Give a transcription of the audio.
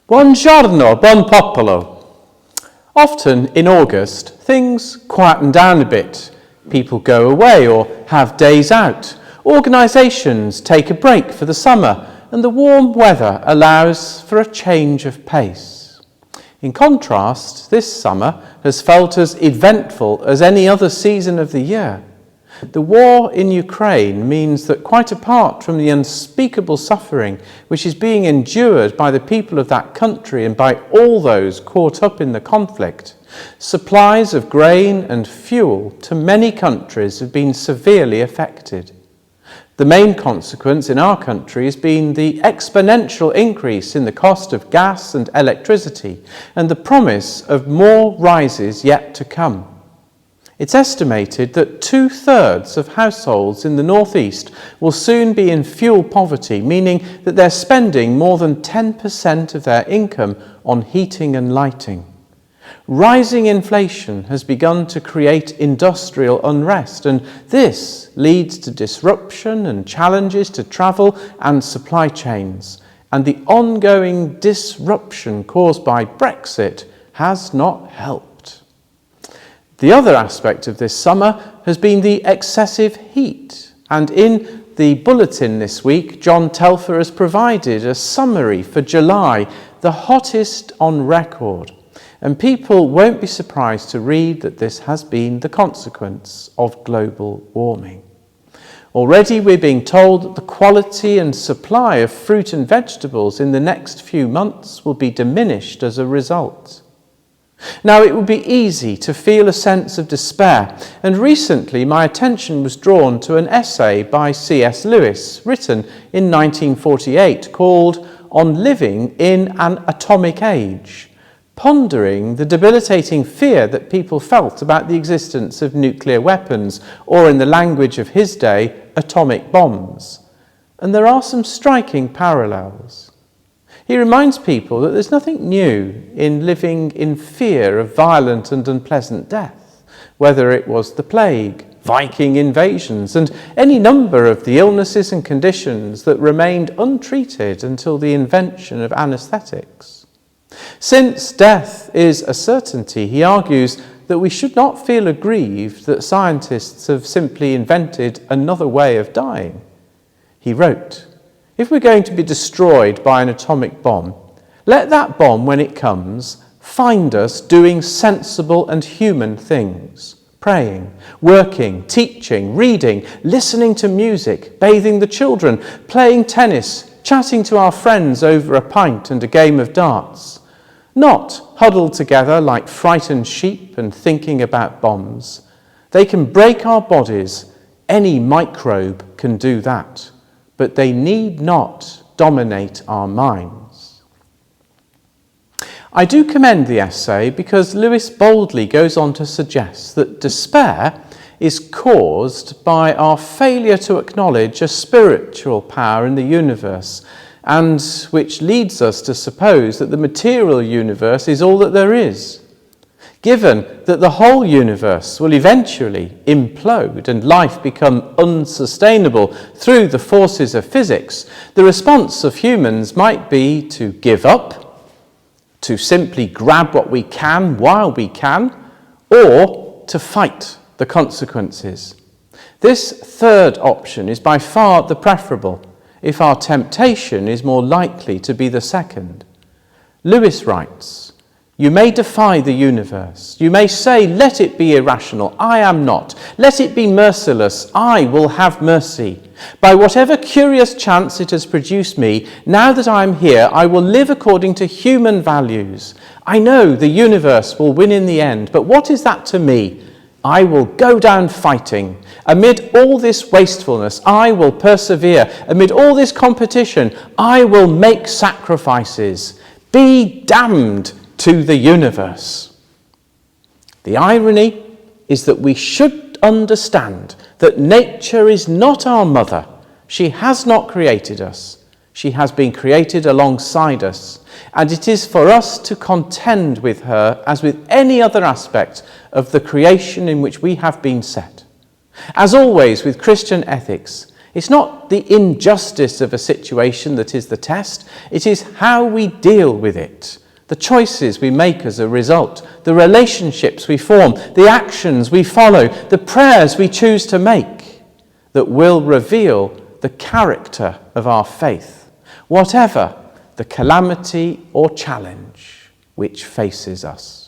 Buongiorno, buon popolo. Often in August, things quieten down a bit. People go away or have days out. Organisations take a break for the summer, and the warm weather allows for a change of pace. In contrast, this summer has felt as eventful as any other season of the year. The war in Ukraine means that quite apart from the unspeakable suffering which is being endured by the people of that country and by all those caught up in the conflict, supplies of grain and fuel to many countries have been severely affected. The main consequence in our country has been the exponential increase in the cost of gas and electricity and the promise of more rises yet to come. It's estimated that 2/3 of households in the northeast will soon be in fuel poverty, meaning that they're spending more than 10% of their income on heating and lighting. Rising inflation has begun to create industrial unrest, and this leads to disruption and challenges to travel and supply chains. And the ongoing disruption caused by Brexit has not helped. The other aspect of this summer has been the excessive heat, and in the bulletin this week, John Telfer has provided a summary for July, the hottest on record. And people won't be surprised to read that this has been the consequence of global warming. Already we're being told that the quality and supply of fruit and vegetables in the next few months will be diminished as a result. Now, it would be easy to feel a sense of despair, and recently my attention was drawn to an essay by C.S. Lewis, written in 1948, called On Living in an Atomic Age, pondering the debilitating fear that people felt about the existence of nuclear weapons, or in the language of his day, atomic bombs. And there are some striking parallels. He reminds people that there's nothing new in living in fear of violent and unpleasant death, whether it was the plague, Viking invasions, and any number of the illnesses and conditions that remained untreated until the invention of anaesthetics. Since death is a certainty, he argues that we should not feel aggrieved that scientists have simply invented another way of dying. He wrote, "If we're going to be destroyed by an atomic bomb, let that bomb, when it comes, find us doing sensible and human things, praying, working, teaching, reading, listening to music, bathing the children, playing tennis, chatting to our friends over a pint and a game of darts, not huddled together like frightened sheep and thinking about bombs. They can break our bodies, any microbe can do that, but they need not dominate our minds." I do commend the essay because Lewis boldly goes on to suggest that despair is caused by our failure to acknowledge a spiritual power in the universe, and which leads us to suppose that the material universe is all that there is. Given that the whole universe will eventually implode and life become unsustainable through the forces of physics, the response of humans might be to give up, to simply grab what we can while we can, or to fight the consequences. This third option is by far the preferable, if our temptation is more likely to be the second. Lewis writes, "You may defy the universe. You may say, 'Let it be irrational. I am not. Let it be merciless. I will have mercy. By whatever curious chance it has produced me, now that I am here, I will live according to human values. I know the universe will win in the end, but what is that to me? I will go down fighting. Amid all this wastefulness, I will persevere. Amid all this competition, I will make sacrifices. Be damned to the universe." The irony is that we should understand that nature is not our mother. She has not created us. She has been created alongside us, and it is for us to contend with her as with any other aspect of the creation in which we have been set. As always with Christian ethics, It's not the injustice of a situation that is the test. It is how we deal with it, the choices we make as a result, the relationships we form, the actions we follow, the prayers we choose to make that will reveal the character of our faith, whatever the calamity or challenge which faces us.